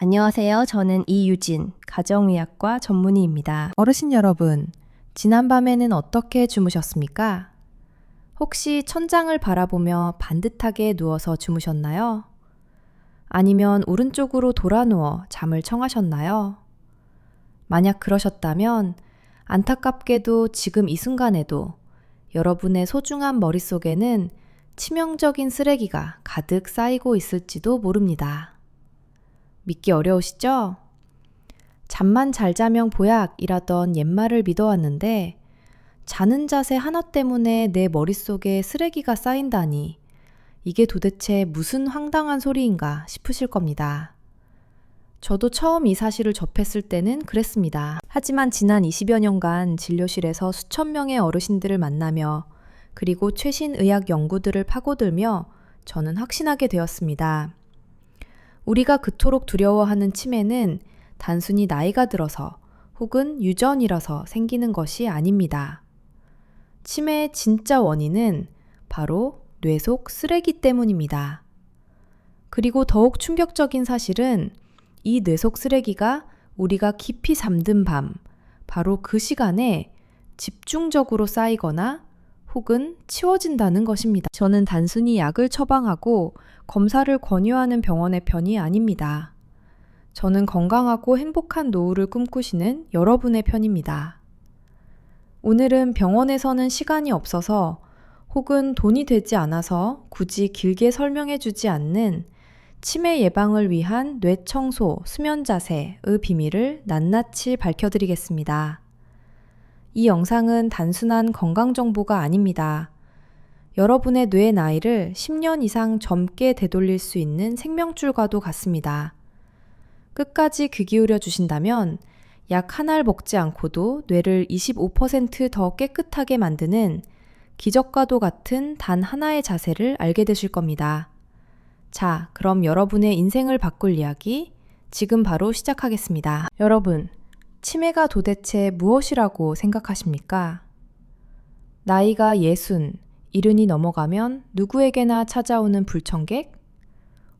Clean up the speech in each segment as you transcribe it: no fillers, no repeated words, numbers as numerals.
안녕하세요. 저는 이유진, 가정의학과 전문의입니다. 어르신 여러분, 지난밤에는 어떻게 주무셨습니까? 혹시 천장을 바라보며 반듯하게 누워서 주무셨나요? 아니면 오른쪽으로 돌아 누워 잠을 청하셨나요? 만약 그러셨다면 안타깝게도 지금 이 순간에도 여러분의 소중한 머릿속에는 치명적인 쓰레기가 가득 쌓이고 있을지도 모릅니다. 믿기 어려우시죠? 잠만 잘 자면 보약이라던 옛말을 믿어왔는데 자는 자세 하나 때문에 내 머릿속에 쓰레기가 쌓인다니 이게 도대체 무슨 황당한 소리인가 싶으실 겁니다. 저도 처음 이 사실을 접했을 때는 그랬습니다. 하지만 지난 20여 년간 진료실에서 수천 명의 어르신들을 만나며 그리고 최신 의학 연구들을 파고들며 저는 확신하게 되었습니다. 우리가 그토록 두려워하는 치매는 단순히 나이가 들어서 혹은 유전이라서 생기는 것이 아닙니다. 치매의 진짜 원인은 바로 뇌 속 쓰레기 때문입니다. 그리고 더욱 충격적인 사실은 이 뇌 속 쓰레기가 우리가 깊이 잠든 밤, 바로 그 시간에 집중적으로 쌓이거나 혹은 치워진다는 것입니다. 저는 단순히 약을 처방하고 검사를 권유하는 병원의 편이 아닙니다. 저는 건강하고 행복한 노후를 꿈꾸시는 여러분의 편입니다. 오늘은 병원에서는 시간이 없어서 혹은 돈이 되지 않아서 굳이 길게 설명해 주지 않는 치매 예방을 위한 뇌 청소, 수면 자세의 비밀을 낱낱이 밝혀드리겠습니다. 이 영상은 단순한 건강 정보가 아닙니다. 여러분의 뇌 나이를 10년 이상 젊게 되돌릴 수 있는 생명줄과도 같습니다. 끝까지 귀 기울여 주신다면 약 한 알 먹지 않고도 뇌를 25% 더 깨끗하게 만드는 기적과도 같은 단 하나의 자세를 알게 되실 겁니다. 자, 그럼 여러분의 인생을 바꿀 이야기 지금 바로 시작하겠습니다. 여러분, 치매가 도대체 무엇이라고 생각하십니까? 나이가 60, 70이 넘어가면 누구에게나 찾아오는 불청객?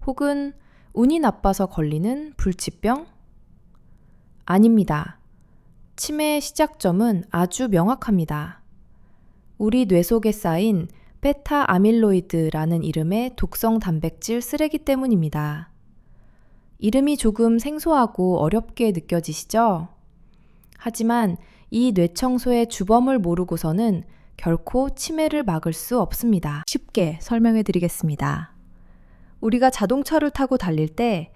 혹은 운이 나빠서 걸리는 불치병? 아닙니다. 치매의 시작점은 아주 명확합니다. 우리 뇌 속에 쌓인 베타 아밀로이드라는 이름의 독성 단백질 쓰레기 때문입니다. 이름이 조금 생소하고 어렵게 느껴지시죠? 하지만 이 뇌청소의 주범을 모르고서는 결코 치매를 막을 수 없습니다. 쉽게 설명해 드리겠습니다. 우리가 자동차를 타고 달릴 때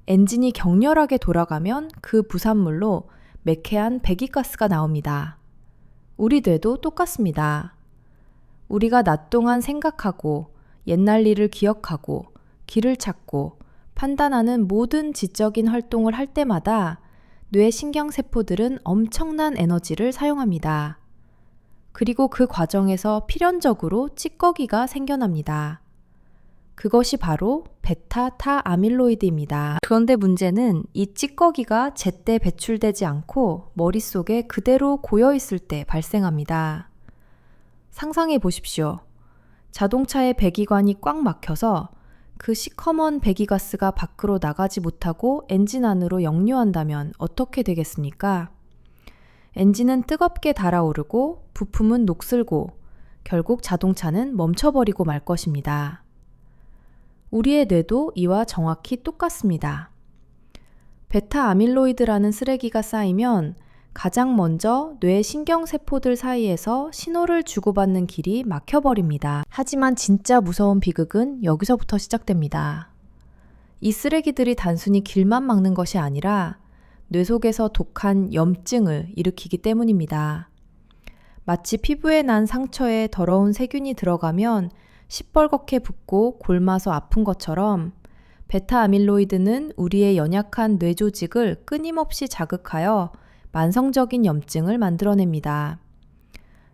엔진이 격렬하게 돌아가면 그 부산물로 매캐한 배기가스가 나옵니다. 우리 뇌도 똑같습니다. 우리가 낮 동안 생각하고 옛날 일을 기억하고 길을 찾고 판단하는 모든 지적인 활동을 할 때마다 뇌 신경세포들은 엄청난 에너지를 사용합니다. 그리고 그 과정에서 필연적으로 찌꺼기가 생겨납니다. 그것이 바로 베타 아밀로이드입니다. 그런데 문제는 이 찌꺼기가 제때 배출되지 않고 머릿속에 그대로 고여있을 때 발생합니다. 상상해 보십시오. 자동차의 배기관이 꽉 막혀서 그 시커먼 배기가스가 밖으로 나가지 못하고 엔진 안으로 역류한다면 어떻게 되겠습니까? 엔진은 뜨겁게 달아오르고 부품은 녹슬고 결국 자동차는 멈춰버리고 말 것입니다. 우리의 뇌도 이와 정확히 똑같습니다. 베타 아밀로이드라는 쓰레기가 쌓이면 가장 먼저 뇌 신경세포들 사이에서 신호를 주고받는 길이 막혀버립니다. 하지만 진짜 무서운 비극은 여기서부터 시작됩니다. 이 쓰레기들이 단순히 길만 막는 것이 아니라 뇌 속에서 독한 염증을 일으키기 때문입니다. 마치 피부에 난 상처에 더러운 세균이 들어가면 시뻘겋게 붓고 골마서 아픈 것처럼 베타 아밀로이드는 우리의 연약한 뇌 조직을 끊임없이 자극하여 만성적인 염증을 만들어냅니다.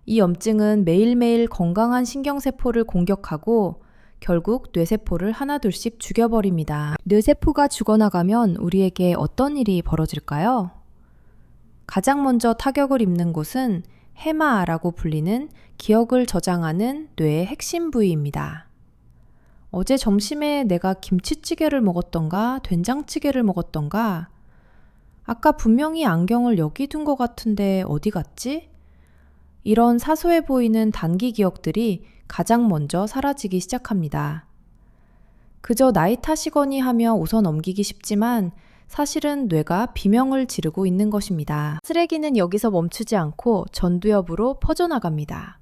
이 염증은 매일매일 건강한 신경세포를 공격하고 결국 뇌세포를 하나둘씩 죽여버립니다. 뇌세포가 죽어나가면 우리에게 어떤 일이 벌어질까요? 가장 먼저 타격을 입는 곳은 해마라고 불리는 기억을 저장하는 뇌의 핵심 부위입니다. 어제 점심에 내가 김치찌개를 먹었던가 된장찌개를 먹었던가 아까 분명히 안경을 여기 둔 것 같은데 어디 갔지? 이런 사소해 보이는 단기 기억들이 가장 먼저 사라지기 시작합니다. 그저 나이 탓이거니 하며 웃어 넘기기 쉽지만 사실은 뇌가 비명을 지르고 있는 것입니다. 쓰레기는 여기서 멈추지 않고 전두엽으로 퍼져나갑니다.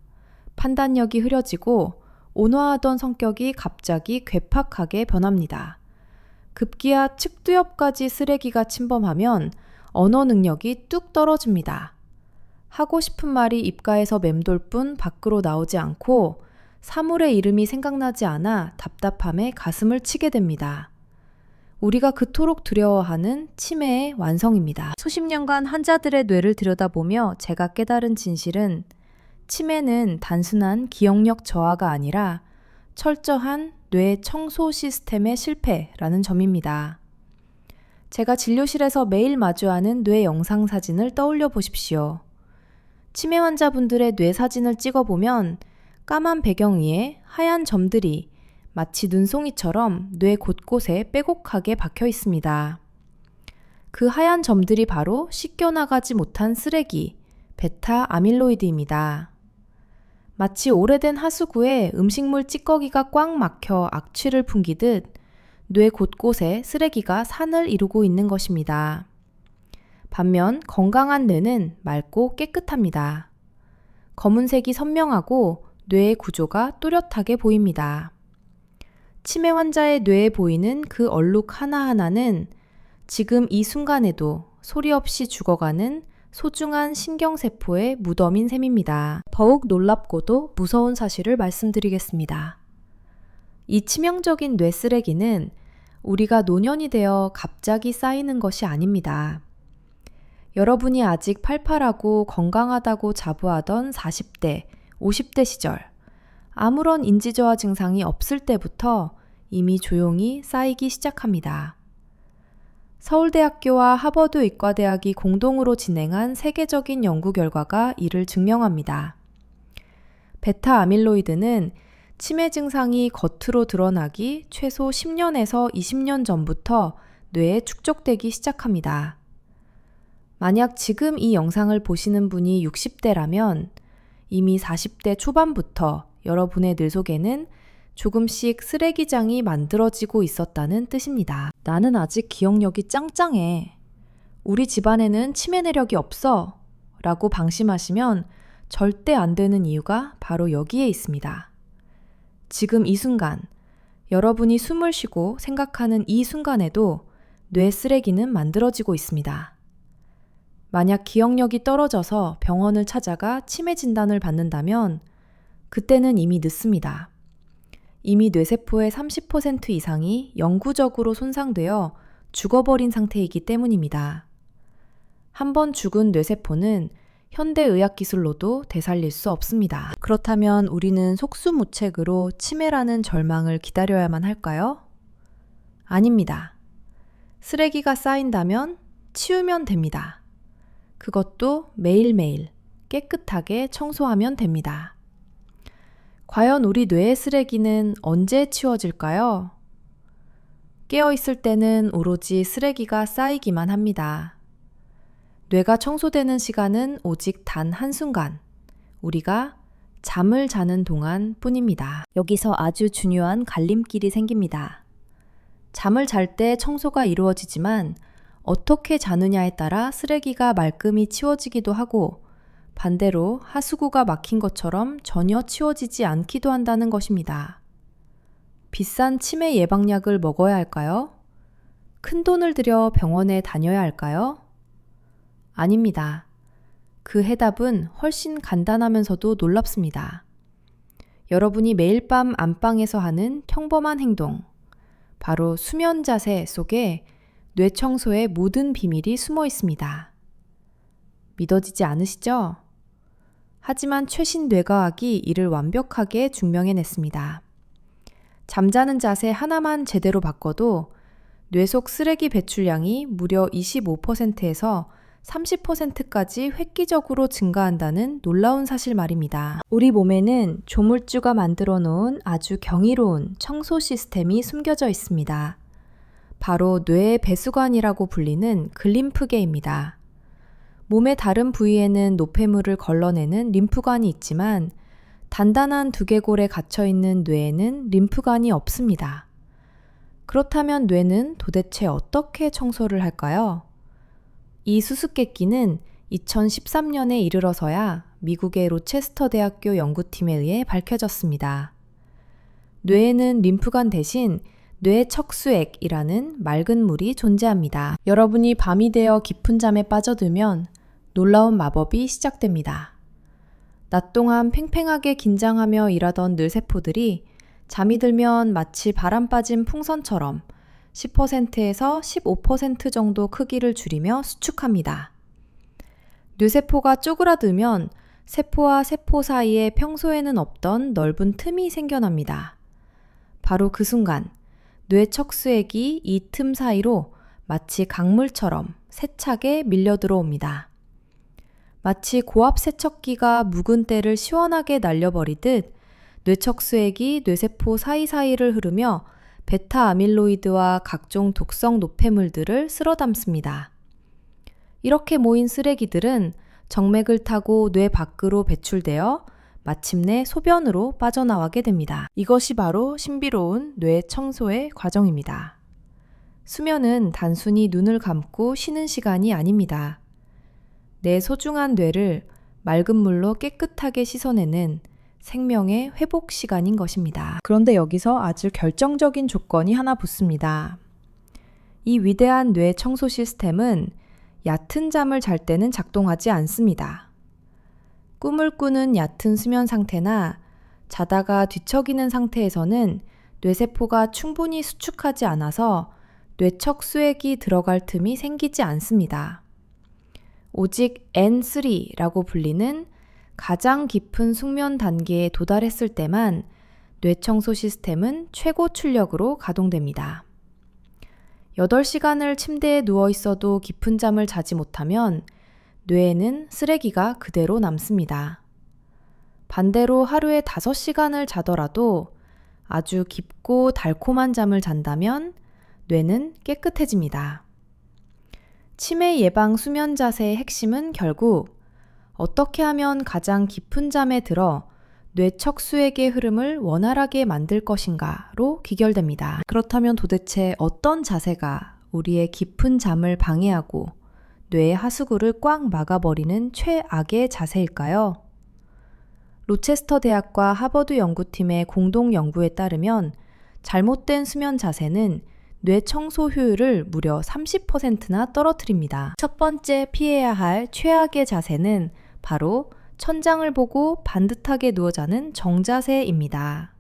판단력이 흐려지고 온화하던 성격이 갑자기 괴팍하게 변합니다. 급기야 측두엽까지 쓰레기가 침범하면 언어 능력이 뚝 떨어집니다. 하고 싶은 말이 입가에서 맴돌 뿐 밖으로 나오지 않고 사물의 이름이 생각나지 않아 답답함에 가슴을 치게 됩니다. 우리가 그토록 두려워하는 치매의 완성입니다. 수십 년간 환자들의 뇌를 들여다보며 제가 깨달은 진실은 치매는 단순한 기억력 저하가 아니라 철저한 뇌 청소 시스템의 실패라는 점입니다. 제가 진료실에서 매일 마주하는 뇌 영상 사진을 떠올려 보십시오. 치매 환자분들의 뇌 사진을 찍어보면 까만 배경 위에 하얀 점들이 마치 눈송이처럼 뇌 곳곳에 빼곡하게 박혀 있습니다. 그 하얀 점들이 바로 씻겨나가지 못한 쓰레기, 베타 아밀로이드입니다. 마치 오래된 하수구에 음식물 찌꺼기가 꽉 막혀 악취를 풍기듯 뇌 곳곳에 쓰레기가 산을 이루고 있는 것입니다. 반면 건강한 뇌는 맑고 깨끗합니다. 검은색이 선명하고 뇌의 구조가 또렷하게 보입니다. 치매 환자의 뇌에 보이는 그 얼룩 하나하나는 지금 이 순간에도 소리 없이 죽어가는 소중한 신경세포의 무덤인 셈입니다. 더욱 놀랍고도 무서운 사실을 말씀드리겠습니다. 이 치명적인 뇌 쓰레기는 우리가 노년이 되어 갑자기 쌓이는 것이 아닙니다. 여러분이 아직 팔팔하고 건강하다고 자부하던 40대, 50대 시절, 아무런 인지저하 증상이 없을 때부터 이미 조용히 쌓이기 시작합니다. 서울대학교와 하버드 의과대학이 공동으로 진행한 세계적인 연구 결과가 이를 증명합니다. 베타 아밀로이드는 치매 증상이 겉으로 드러나기 최소 10년에서 20년 전부터 뇌에 축적되기 시작합니다. 만약 지금 이 영상을 보시는 분이 60대라면 이미 40대 초반부터 여러분의 뇌 속에는 조금씩 쓰레기장이 만들어지고 있었다는 뜻입니다. 나는 아직 기억력이 짱짱해. 우리 집안에는 치매 내력이 없어. 라고 방심하시면 절대 안 되는 이유가 바로 여기에 있습니다. 지금 이 순간, 여러분이 숨을 쉬고 생각하는 이 순간에도 뇌 쓰레기는 만들어지고 있습니다. 만약 기억력이 떨어져서 병원을 찾아가 치매 진단을 받는다면 그때는 이미 늦습니다. 이미 뇌세포의 30% 이상이 영구적으로 손상되어 죽어버린 상태이기 때문입니다. 한번 죽은 뇌세포는 현대의학 기술로도 되살릴 수 없습니다. 그렇다면 우리는 속수무책으로 치매라는 절망을 기다려야만 할까요? 아닙니다. 쓰레기가 쌓인다면 치우면 됩니다. 그것도 매일매일 깨끗하게 청소하면 됩니다. 과연 우리 뇌의 쓰레기는 언제 치워질까요? 깨어있을 때는 오로지 쓰레기가 쌓이기만 합니다. 뇌가 청소되는 시간은 오직 단 한순간, 우리가 잠을 자는 동안 뿐입니다. 여기서 아주 중요한 갈림길이 생깁니다. 잠을 잘 때 청소가 이루어지지만 어떻게 자느냐에 따라 쓰레기가 말끔히 치워지기도 하고 반대로 하수구가 막힌 것처럼 전혀 치워지지 않기도 한다는 것입니다. 비싼 치매 예방약을 먹어야 할까요? 큰 돈을 들여 병원에 다녀야 할까요? 아닙니다. 그 해답은 훨씬 간단하면서도 놀랍습니다. 여러분이 매일 밤 안방에서 하는 평범한 행동, 바로 수면 자세 속에 뇌 청소의 모든 비밀이 숨어 있습니다. 믿어지지 않으시죠? 하지만 최신 뇌과학이 이를 완벽하게 증명해냈습니다. 잠자는 자세 하나만 제대로 바꿔도 뇌 속 쓰레기 배출량이 무려 25%에서 30%까지 획기적으로 증가한다는 놀라운 사실 말입니다. 우리 몸에는 조물주가 만들어 놓은 아주 경이로운 청소 시스템이 숨겨져 있습니다. 바로 뇌의 배수관이라고 불리는 글림프계입니다. 몸의 다른 부위에는 노폐물을 걸러내는 림프관이 있지만 단단한 두개골에 갇혀있는 뇌에는 림프관이 없습니다. 그렇다면 뇌는 도대체 어떻게 청소를 할까요? 이 수수께끼는 2013년에 이르러서야 미국의 로체스터 대학교 연구팀에 의해 밝혀졌습니다. 뇌에는 림프관 대신 뇌척수액이라는 맑은 물이 존재합니다. 여러분이 밤이 되어 깊은 잠에 빠져들면 놀라운 마법이 시작됩니다. 낮 동안 팽팽하게 긴장하며 일하던 뇌세포들이 잠이 들면 마치 바람 빠진 풍선처럼 10%에서 15% 정도 크기를 줄이며 수축합니다. 뇌세포가 쪼그라들면 세포와 세포 사이에 평소에는 없던 넓은 틈이 생겨납니다. 바로 그 순간 뇌척수액이 이 틈 사이로 마치 강물처럼 세차게 밀려 들어옵니다. 마치 고압 세척기가 묵은 때를 시원하게 날려버리듯 뇌척수액이 뇌세포 사이사이를 흐르며 베타 아밀로이드와 각종 독성 노폐물들을 쓸어 담습니다. 이렇게 모인 쓰레기들은 정맥을 타고 뇌 밖으로 배출되어 마침내 소변으로 빠져나가게 됩니다. 이것이 바로 신비로운 뇌 청소의 과정입니다. 수면은 단순히 눈을 감고 쉬는 시간이 아닙니다. 내 소중한 뇌를 맑은 물로 깨끗하게 씻어내는 생명의 회복 시간인 것입니다. 그런데 여기서 아주 결정적인 조건이 하나 붙습니다. 이 위대한 뇌 청소 시스템은 얕은 잠을 잘 때는 작동하지 않습니다. 꿈을 꾸는 얕은 수면 상태나 자다가 뒤척이는 상태에서는 뇌세포가 충분히 수축하지 않아서 뇌척수액이 들어갈 틈이 생기지 않습니다. 오직 N3라고 불리는 가장 깊은 숙면 단계에 도달했을 때만 뇌청소 시스템은 최고 출력으로 가동됩니다. 8시간을 침대에 누워 있어도 깊은 잠을 자지 못하면 뇌에는 쓰레기가 그대로 남습니다. 반대로 하루에 5시간을 자더라도 아주 깊고 달콤한 잠을 잔다면 뇌는 깨끗해집니다. 치매 예방 수면 자세의 핵심은 결국 어떻게 하면 가장 깊은 잠에 들어 뇌척수액의 흐름을 원활하게 만들 것인가로 귀결됩니다. 그렇다면 도대체 어떤 자세가 우리의 깊은 잠을 방해하고 뇌의 하수구를 꽉 막아버리는 최악의 자세일까요? 로체스터 대학과 하버드 연구팀의 공동 연구에 따르면 잘못된 수면 자세는 뇌 청소 효율을 무려 30%나 떨어뜨립니다. 첫 번째 피해야 할 최악의 자세는 바로 천장을 보고 반듯하게 누워 자는 정자세입니다.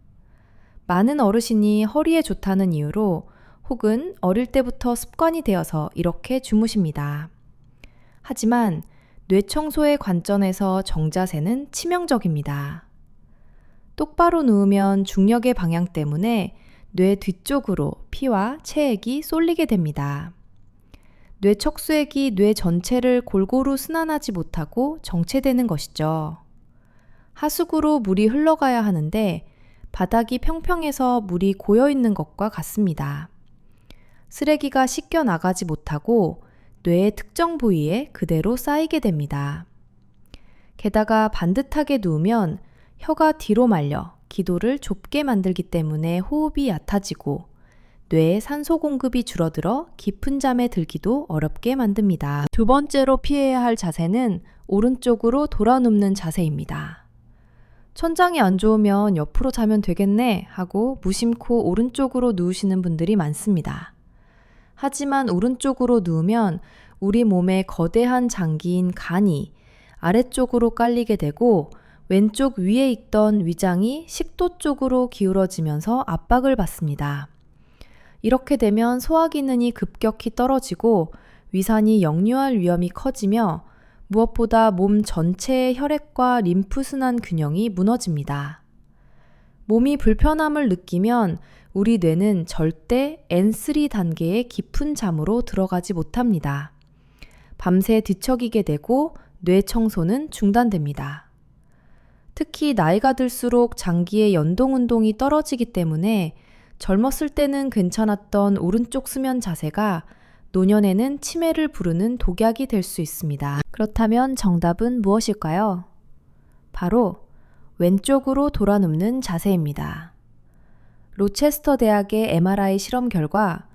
많은 어르신이 허리에 좋다는 이유로 혹은 어릴 때부터 습관이 되어서 이렇게 주무십니다. 하지만 뇌 청소의 관점에서 정자세는 치명적입니다. 똑바로 누우면 중력의 방향 때문에 뇌 뒤쪽으로 피와 체액이 쏠리게 됩니다. 뇌 척수액이 뇌 전체를 골고루 순환하지 못하고 정체되는 것이죠. 하수구로 물이 흘러가야 하는데 바닥이 평평해서 물이 고여있는 것과 같습니다. 쓰레기가 씻겨 나가지 못하고 뇌의 특정 부위에 그대로 쌓이게 됩니다. 게다가 반듯하게 누우면 혀가 뒤로 말려 기도를 좁게 만들기 때문에 호흡이 얕아지고 뇌의 산소 공급이 줄어들어 깊은 잠에 들기도 어렵게 만듭니다. 두 번째로 피해야 할 자세는 오른쪽으로 돌아 눕는 자세입니다. 천장이 안 좋으면 옆으로 자면 되겠네 하고 무심코 오른쪽으로 누우시는 분들이 많습니다. 하지만 오른쪽으로 누우면 우리 몸의 거대한 장기인 간이 아래쪽으로 깔리게 되고 왼쪽 위에 있던 위장이 식도 쪽으로 기울어지면서 압박을 받습니다. 이렇게 되면 소화 기능이 급격히 떨어지고 위산이 역류할 위험이 커지며 무엇보다 몸 전체의 혈액과 림프 순환 균형이 무너집니다. 몸이 불편함을 느끼면 우리 뇌는 절대 N3 단계의 깊은 잠으로 들어가지 못합니다. 밤새 뒤척이게 되고 뇌 청소는 중단됩니다. 특히 나이가 들수록 장기의 연동 운동이 떨어지기 때문에 젊었을 때는 괜찮았던 오른쪽 수면 자세가 노년에는 치매를 부르는 독약이 될 수 있습니다. 그렇다면 정답은 무엇일까요? 바로 왼쪽으로 돌아 눕는 자세입니다. 로체스터 대학의 MRI 실험 결과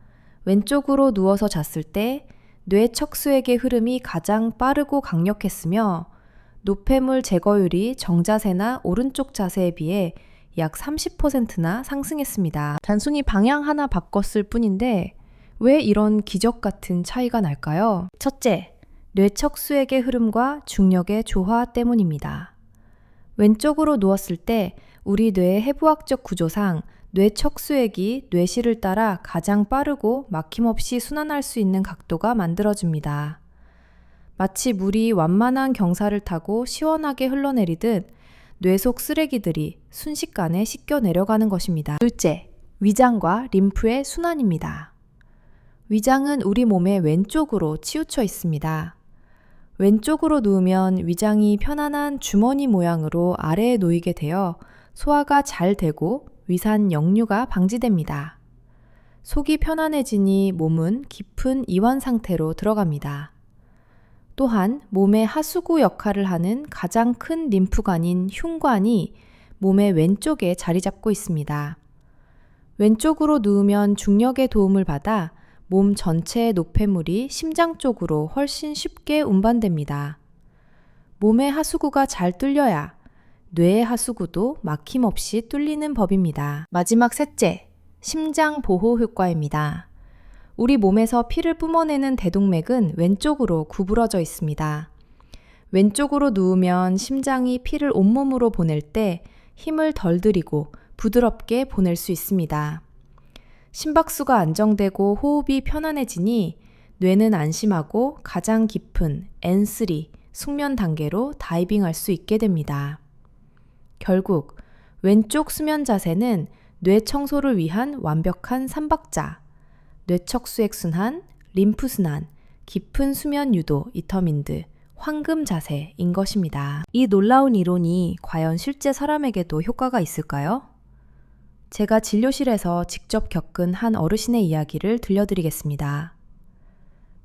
왼쪽으로 누워서 잤을 때 뇌 척수액의 흐름이 가장 빠르고 강력했으며 노폐물 제거율이 정자세나 오른쪽 자세에 비해 약 30%나 상승했습니다. 단순히 방향 하나 바꿨을 뿐인데 왜 이런 기적 같은 차이가 날까요? 첫째, 뇌 척수액의 흐름과 중력의 조화 때문입니다. 왼쪽으로 누웠을 때 우리 뇌의 해부학적 구조상 뇌 척수액이 뇌실을 따라 가장 빠르고 막힘없이 순환할 수 있는 각도가 만들어집니다. 마치 물이 완만한 경사를 타고 시원하게 흘러내리듯 뇌 속 쓰레기들이 순식간에 씻겨 내려가는 것입니다. 둘째, 위장과 림프의 순환입니다. 위장은 우리 몸의 왼쪽으로 치우쳐 있습니다. 왼쪽으로 누우면 위장이 편안한 주머니 모양으로 아래에 놓이게 되어 소화가 잘 되고 위산 역류가 방지됩니다. 속이 편안해지니 몸은 깊은 이완 상태로 들어갑니다. 또한 몸의 하수구 역할을 하는 가장 큰 림프관인 흉관이 몸의 왼쪽에 자리 잡고 있습니다. 왼쪽으로 누우면 중력의 도움을 받아 몸 전체의 노폐물이 심장 쪽으로 훨씬 쉽게 운반됩니다. 몸의 하수구가 잘 뚫려야 뇌의 하수구도 막힘없이 뚫리는 법입니다. 마지막 셋째, 심장 보호 효과입니다. 우리 몸에서 피를 뿜어내는 대동맥은 왼쪽으로 구부러져 있습니다. 왼쪽으로 누우면 심장이 피를 온몸으로 보낼 때 힘을 덜 들이고 부드럽게 보낼 수 있습니다. 심박수가 안정되고 호흡이 편안해지니 뇌는 안심하고 가장 깊은 N3 숙면 단계로 다이빙할 수 있게 됩니다. 결국 왼쪽 수면 자세는 뇌 청소를 위한 완벽한 삼박자, 뇌척수액 순환, 림프 순환, 깊은 수면 유도, 이터민드, 황금 자세인 것입니다. 이 놀라운 이론이 과연 실제 사람에게도 효과가 있을까요? 제가 진료실에서 직접 겪은 한 어르신의 이야기를 들려드리겠습니다.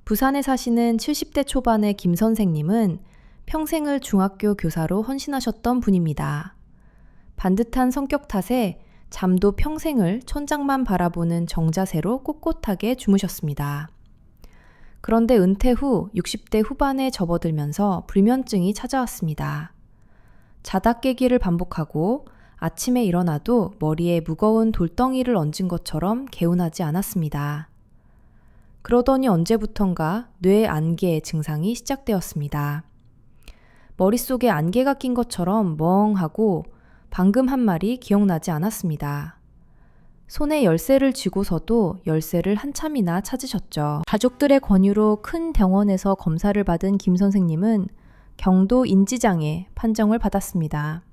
부산에 사시는 70대 초반의 김 선생님은 평생을 중학교 교사로 헌신하셨던 분입니다. 반듯한 성격 탓에 잠도 평생을 천장만 바라보는 정자세로 꼿꼿하게 주무셨습니다. 그런데 은퇴 후 60대 후반에 접어들면서 불면증이 찾아왔습니다. 자다 깨기를 반복하고 아침에 일어나도 머리에 무거운 돌덩이를 얹은 것처럼 개운하지 않았습니다. 그러더니 언제부턴가 뇌 안개 증상이 시작되었습니다. 머릿속에 안개가 낀 것처럼 멍하고 방금 한 말이 기억나지 않았습니다. 손에 열쇠를 쥐고서도 열쇠를 한참이나 찾으셨죠. 가족들의 권유로 큰 병원에서 검사를 받은 김 선생님은 경도 인지장애 판정을 받았습니다.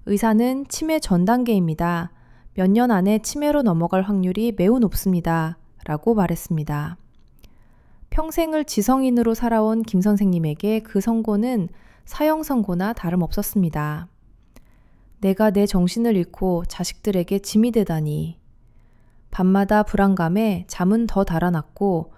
의사는 치매 전 단계입니다. 몇 년 안에 치매로 넘어갈 확률이 매우 높습니다. 라고 말했습니다. 평생을 지성인으로 살아온 김 선생님에게 그 선고는 사형 선고나 다름없었습니다. 내가 내 정신을 잃고 자식들에게 짐이 되다니. 밤마다 불안감에 잠은 더 달아났고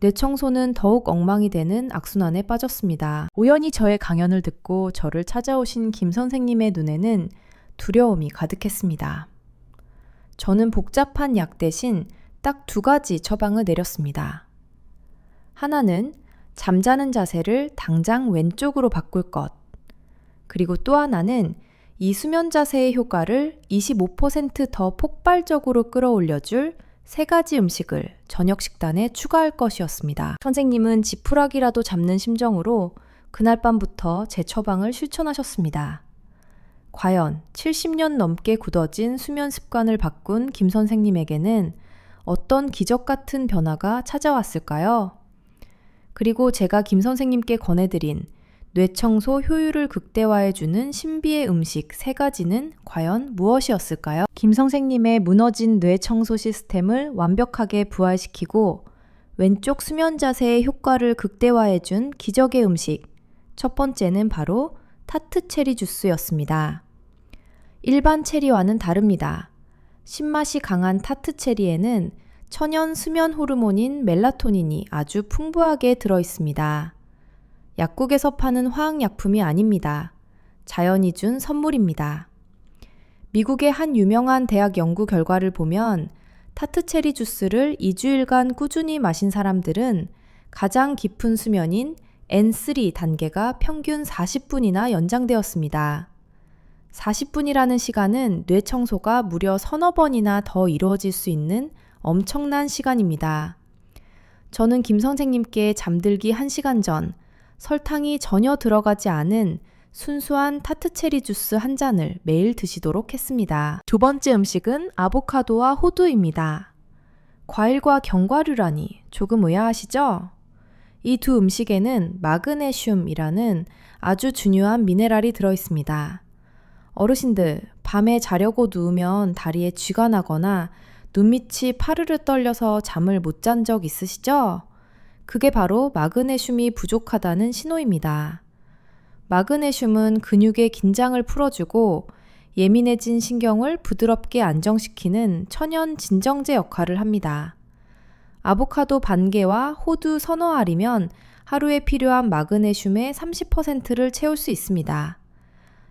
뇌 청소는 더욱 엉망이 되는 악순환에 빠졌습니다. 우연히 저의 강연을 듣고 저를 찾아오신 김 선생님의 눈에는 두려움이 가득했습니다. 저는 복잡한 약 대신 딱 2가지 처방을 내렸습니다. 하나는 잠자는 자세를 당장 왼쪽으로 바꿀 것. 그리고 또 하나는 이 수면 자세의 효과를 25% 더 폭발적으로 끌어올려줄 3가지 음식을 저녁 식단에 추가할 것이었습니다. 선생님은 지푸라기라도 잡는 심정으로 그날 밤부터 제 처방을 실천하셨습니다. 과연 70년 넘게 굳어진 수면 습관을 바꾼 김 선생님에게는 어떤 기적 같은 변화가 찾아왔을까요? 그리고 제가 김 선생님께 권해드린 뇌청소 효율을 극대화해주는 신비의 음식 3가지는 과연 무엇이었을까요? 김 선생님의 무너진 뇌청소 시스템을 완벽하게 부활시키고 왼쪽 수면 자세의 효과를 극대화해준 기적의 음식. 첫 번째는 바로 타트 체리 주스였습니다. 일반 체리와는 다릅니다. 신맛이 강한 타트 체리에는 천연 수면 호르몬인 멜라토닌이 아주 풍부하게 들어있습니다. 약국에서 파는 화학약품이 아닙니다. 자연이 준 선물입니다. 미국의 한 유명한 대학 연구 결과를 보면 타트 체리 주스를 2주일간 꾸준히 마신 사람들은 가장 깊은 수면인 N3 단계가 평균 40분이나 연장되었습니다. 40분이라는 시간은 뇌 청소가 무려 서너 번이나 더 이루어질 수 있는 엄청난 시간입니다. 저는 김 선생님께 잠들기 1시간 전 설탕이 전혀 들어가지 않은 순수한 타트 체리 주스 한 잔을 매일 드시도록 했습니다. 두 번째 음식은 아보카도와 호두입니다. 과일과 견과류라니 조금 의아하시죠? 이 두 음식에는 마그네슘이라는 아주 중요한 미네랄이 들어있습니다. 어르신들, 밤에 자려고 누우면 다리에 쥐가 나거나 눈밑이 파르르 떨려서 잠을 못 잔 적 있으시죠? 그게 바로 마그네슘이 부족하다는 신호입니다. 마그네슘은 근육의 긴장을 풀어주고 예민해진 신경을 부드럽게 안정시키는 천연 진정제 역할을 합니다. 아보카도 반 개와 호두 서너 알이면 하루에 필요한 마그네슘의 30%를 채울 수 있습니다.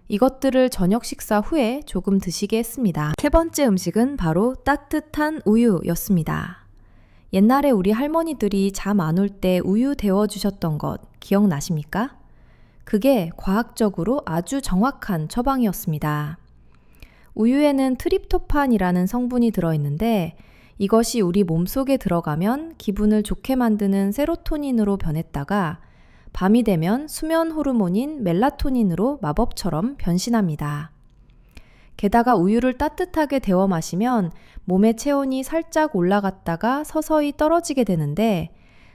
이것들을 저녁 식사 후에 조금 드시게 했습니다. 세 번째 음식은 바로 따뜻한 우유였습니다. 옛날에 우리 할머니들이 잠 안 올 때 우유 데워주셨던 것 기억나십니까? 그게 과학적으로 아주 정확한 처방이었습니다. 우유에는 트립토판이라는 성분이 들어있는데 이것이 우리 몸속에 들어가면 기분을 좋게 만드는 세로토닌으로 변했다가 밤이 되면 수면 호르몬인 멜라토닌으로 마법처럼 변신합니다. 게다가 우유를 따뜻하게 데워 마시면 몸의 체온이 살짝 올라갔다가 서서히 떨어지게 되는데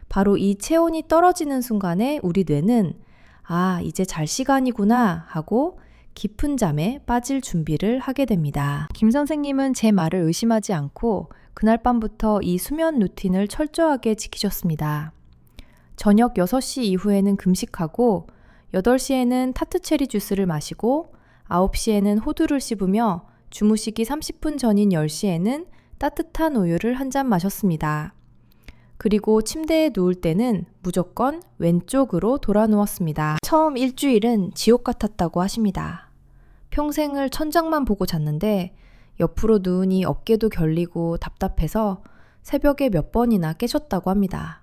바로 이 체온이 떨어지는 순간에 우리 뇌는 아, 이제 잘 시간이구나 하고 깊은 잠에 빠질 준비를 하게 됩니다. 김 선생님은 제 말을 의심하지 않고 그날 밤부터 이 수면 루틴을 철저하게 지키셨습니다. 저녁 6시 이후에는 금식하고 8시에는 타트 체리 주스를 마시고 9시에는 호두를 씹으며 주무시기 30분 전인 10시에는 따뜻한 우유를 한 잔 마셨습니다. 그리고 침대에 누울 때는 무조건 왼쪽으로 돌아 누웠습니다. 처음 일주일은 지옥 같았다고 하십니다. 평생을 천장만 보고 잤는데 옆으로 누우니 어깨도 결리고 답답해서 새벽에 몇 번이나 깨셨다고 합니다.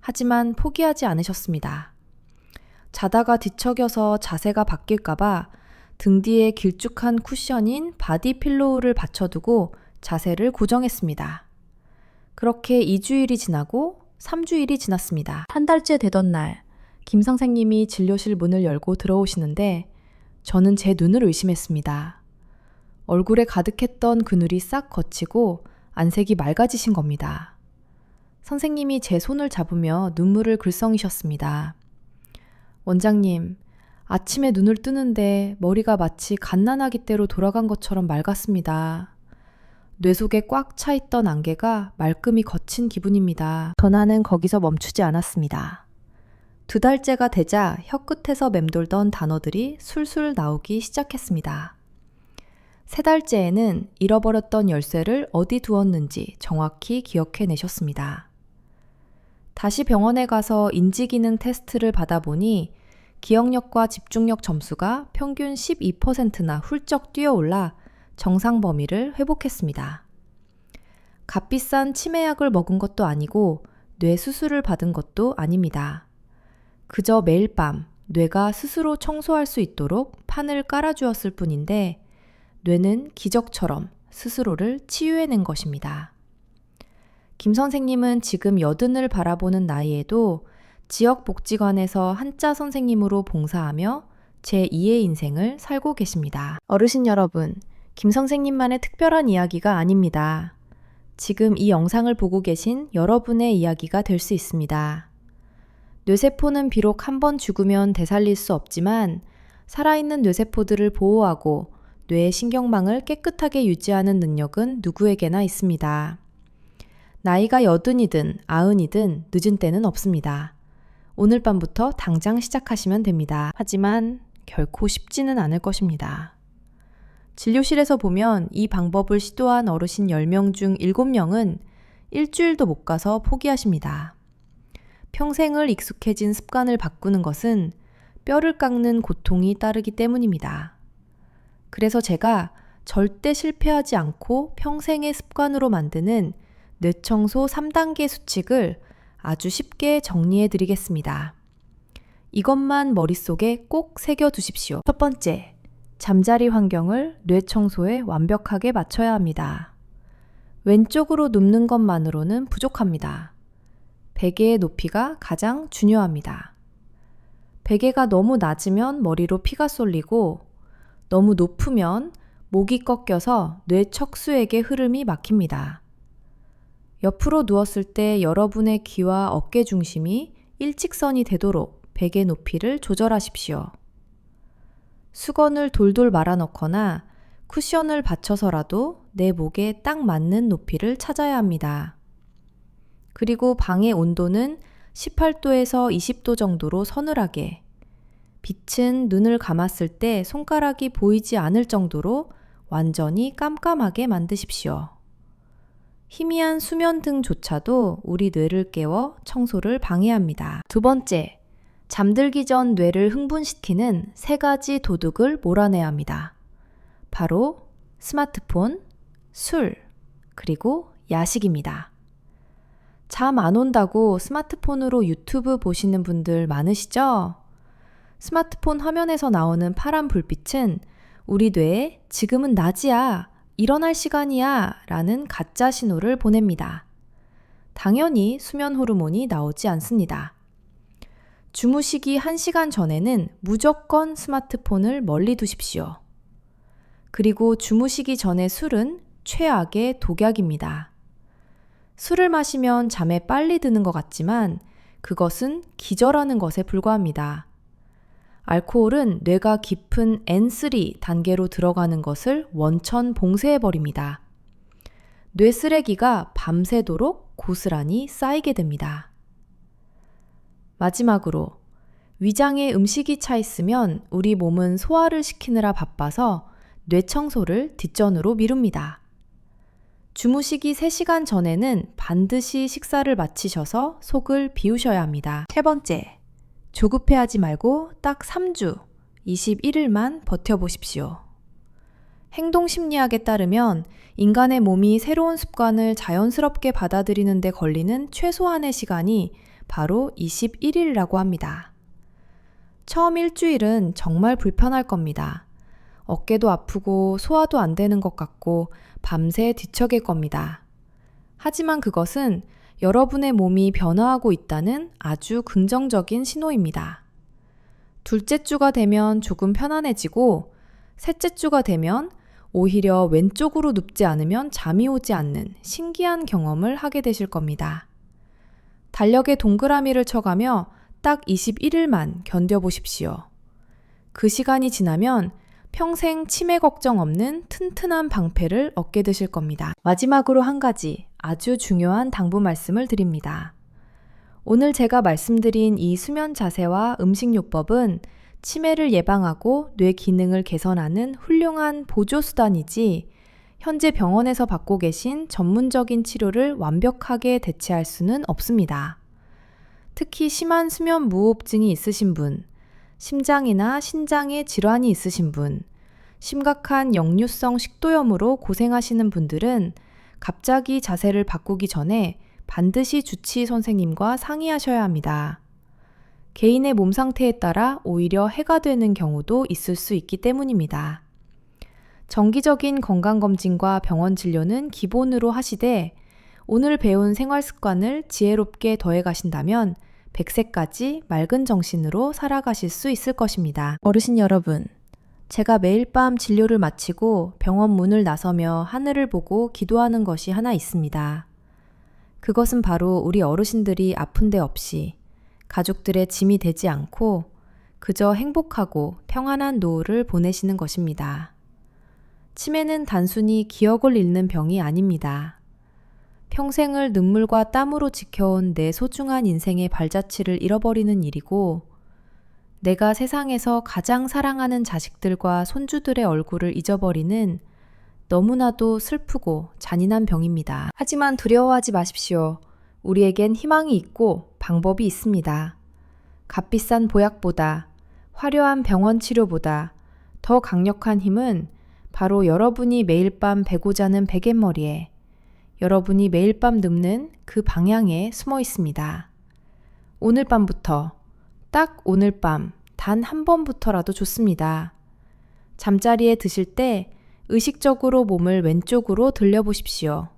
하지만 포기하지 않으셨습니다. 자다가 뒤척여서 자세가 바뀔까봐 등 뒤에 길쭉한 쿠션인 바디 필로우를 받쳐두고 자세를 고정했습니다. 그렇게 2주일이 지나고 3주일이 지났습니다. 한 달째 되던 날, 김 선생님이 진료실 문을 열고 들어오시는데 저는 제 눈을 의심했습니다. 얼굴에 가득했던 그늘이 싹 걷히고 안색이 맑아지신 겁니다. 선생님이 제 손을 잡으며 눈물을 글썽이셨습니다. 원장님, 아침에 눈을 뜨는데 머리가 마치 갓난아기 때로 돌아간 것처럼 맑았습니다. 뇌 속에 꽉 차 있던 안개가 말끔히 거친 기분입니다. 전화는 거기서 멈추지 않았습니다. 2달째가 되자 혀끝에서 맴돌던 단어들이 술술 나오기 시작했습니다. 3달째에는 잃어버렸던 열쇠를 어디 두었는지 정확히 기억해내셨습니다. 다시 병원에 가서 인지기능 테스트를 받아보니 기억력과 집중력 점수가 평균 12%나 훌쩍 뛰어올라 정상 범위를 회복했습니다. 값비싼 치매약을 먹은 것도 아니고 뇌 수술을 받은 것도 아닙니다. 그저 매일 밤 뇌가 스스로 청소할 수 있도록 판을 깔아주었을 뿐인데 뇌는 기적처럼 스스로를 치유해낸 것입니다. 김 선생님은 지금 80을 바라보는 나이에도 지역복지관에서 한자 선생님으로 봉사하며 제2의 인생을 살고 계십니다. 어르신 여러분, 김 선생님만의 특별한 이야기가 아닙니다. 지금 이 영상을 보고 계신 여러분의 이야기가 될 수 있습니다. 뇌세포는 비록 한 번 죽으면 되살릴 수 없지만 살아있는 뇌세포들을 보호하고 뇌의 신경망을 깨끗하게 유지하는 능력은 누구에게나 있습니다. 나이가 80이든 90이든 늦은 때는 없습니다. 오늘 밤부터 당장 시작하시면 됩니다. 하지만 결코 쉽지는 않을 것입니다. 진료실에서 보면 이 방법을 시도한 어르신 10명 중 7명은 일주일도 못 가서 포기하십니다. 평생을 익숙해진 습관을 바꾸는 것은 뼈를 깎는 고통이 따르기 때문입니다. 그래서 제가 절대 실패하지 않고 평생의 습관으로 만드는 뇌청소 3단계 수칙을 아주 쉽게 정리해 드리겠습니다. 이것만 머릿속에 꼭 새겨 두십시오. 첫 번째, 잠자리 환경을 뇌청소에 완벽하게 맞춰야 합니다. 왼쪽으로 눕는 것만으로는 부족합니다. 베개의 높이가 가장 중요합니다. 베개가 너무 낮으면 머리로 피가 쏠리고 너무 높으면 목이 꺾여서 뇌척수액의 흐름이 막힙니다. 옆으로 누웠을 때 여러분의 귀와 어깨 중심이 일직선이 되도록 베개 높이를 조절하십시오. 수건을 돌돌 말아 넣거나 쿠션을 받쳐서라도 내 목에 딱 맞는 높이를 찾아야 합니다. 그리고 방의 온도는 18도에서 20도 정도로 서늘하게, 빛은 눈을 감았을 때 손가락이 보이지 않을 정도로 완전히 깜깜하게 만드십시오. 희미한 수면등조차도 우리 뇌를 깨워 청소를 방해합니다. 두 번째, 잠들기 전 뇌를 흥분시키는 3가지 도둑을 몰아내야 합니다. 바로 스마트폰, 술, 그리고 야식입니다. 잠 안 온다고 스마트폰으로 유튜브 보시는 분들 많으시죠? 스마트폰 화면에서 나오는 파란 불빛은 우리 뇌에 지금은 낮이야, 일어날 시간이야 라는 가짜 신호를 보냅니다. 당연히 수면 호르몬이 나오지 않습니다. 주무시기 1시간 전에는 무조건 스마트폰을 멀리 두십시오. 그리고 주무시기 전에 술은 최악의 독약입니다. 술을 마시면 잠에 빨리 드는 것 같지만 그것은 기절하는 것에 불과합니다. 알코올은 뇌가 깊은 N3 단계로 들어가는 것을 원천 봉쇄해버립니다. 뇌 쓰레기가 밤새도록 고스란히 쌓이게 됩니다. 마지막으로, 위장에 음식이 차 있으면 우리 몸은 소화를 시키느라 바빠서 뇌 청소를 뒷전으로 미룹니다. 주무시기 3시간 전에는 반드시 식사를 마치셔서 속을 비우셔야 합니다. 세 번째, 조급해하지 말고 딱 3주, 21일만 버텨보십시오. 행동심리학에 따르면 인간의 몸이 새로운 습관을 자연스럽게 받아들이는 데 걸리는 최소한의 시간이 바로 21일이라고 합니다. 처음 일주일은 정말 불편할 겁니다. 어깨도 아프고 소화도 안 되는 것 같고 밤새 뒤척일 겁니다. 하지만 그것은 여러분의 몸이 변화하고 있다는 아주 긍정적인 신호입니다. 둘째 주가 되면 조금 편안해지고 셋째 주가 되면 오히려 왼쪽으로 눕지 않으면 잠이 오지 않는 신기한 경험을 하게 되실 겁니다. 달력에 동그라미를 쳐가며 딱 21일만 견뎌보십시오. 그 시간이 지나면 평생 치매 걱정 없는 튼튼한 방패를 얻게 되실 겁니다. 마지막으로 한 가지 아주 중요한 당부 말씀을 드립니다. 오늘 제가 말씀드린 이 수면 자세와 음식요법은 치매를 예방하고 뇌 기능을 개선하는 훌륭한 보조수단이지 현재 병원에서 받고 계신 전문적인 치료를 완벽하게 대체할 수는 없습니다. 특히 심한 수면 무호흡증이 있으신 분, 심장이나 신장에 질환이 있으신 분, 심각한 역류성 식도염으로 고생하시는 분들은 갑자기 자세를 바꾸기 전에 반드시 주치의 선생님과 상의하셔야 합니다. 개인의 몸 상태에 따라 오히려 해가 되는 경우도 있을 수 있기 때문입니다. 정기적인 건강검진과 병원 진료는 기본으로 하시되 오늘 배운 생활 습관을 지혜롭게 더해 가신다면 100세까지 맑은 정신으로 살아가실 수 있을 것입니다. 어르신 여러분, 제가 매일 밤 진료를 마치고 병원 문을 나서며 하늘을 보고 기도하는 것이 하나 있습니다. 그것은 바로 우리 어르신들이 아픈 데 없이 가족들의 짐이 되지 않고 그저 행복하고 평안한 노후를 보내시는 것입니다. 치매는 단순히 기억을 잃는 병이 아닙니다. 평생을 눈물과 땀으로 지켜온 내 소중한 인생의 발자취를 잃어버리는 일이고, 내가 세상에서 가장 사랑하는 자식들과 손주들의 얼굴을 잊어버리는 너무나도 슬프고 잔인한 병입니다. 하지만 두려워하지 마십시오. 우리에겐 희망이 있고 방법이 있습니다. 값비싼 보약보다, 화려한 병원 치료보다 더 강력한 힘은 바로 여러분이 매일 밤 베고 자는 베갯머리에, 여러분이 매일 밤 눕는 그 방향에 숨어 있습니다. 오늘 밤부터, 딱 오늘 밤 단 한 번부터라도 좋습니다. 잠자리에 드실 때 의식적으로 몸을 왼쪽으로 들려보십시오.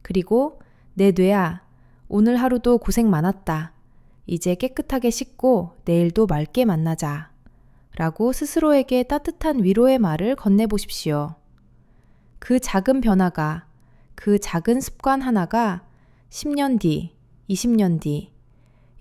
그리고 내 뇌야, 오늘 하루도 고생 많았다. 이제 깨끗하게 씻고 내일도 맑게 만나자. 라고 스스로에게 따뜻한 위로의 말을 건네보십시오. 그 작은 변화가, 그 작은 습관 하나가 10년 뒤, 20년 뒤,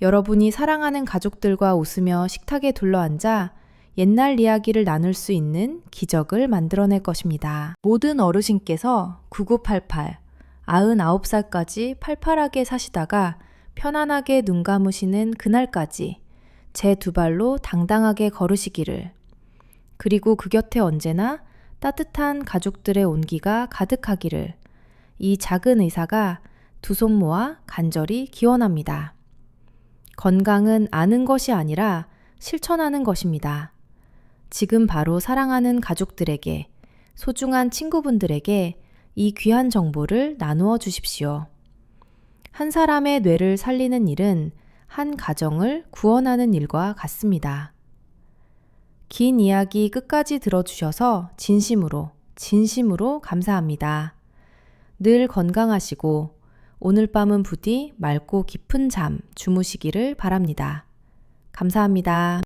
여러분이 사랑하는 가족들과 웃으며 식탁에 둘러앉아 옛날 이야기를 나눌 수 있는 기적을 만들어낼 것입니다. 모든 어르신께서 9988, 99살까지 팔팔하게 사시다가 편안하게 눈 감으시는 그날까지 제 두 발로 당당하게 걸으시기를, 그리고 그 곁에 언제나 따뜻한 가족들의 온기가 가득하기를 이 작은 의사가 두 손 모아 간절히 기원합니다. 건강은 아는 것이 아니라 실천하는 것입니다. 지금 바로 사랑하는 가족들에게, 소중한 친구분들에게 이 귀한 정보를 나누어 주십시오. 한 사람의 뇌를 살리는 일은 한 가정을 구원하는 일과 같습니다. 긴 이야기 끝까지 들어주셔서 진심으로 감사합니다. 늘 건강하시고 오늘 밤은 부디 맑고 깊은 잠 주무시기를 바랍니다. 감사합니다.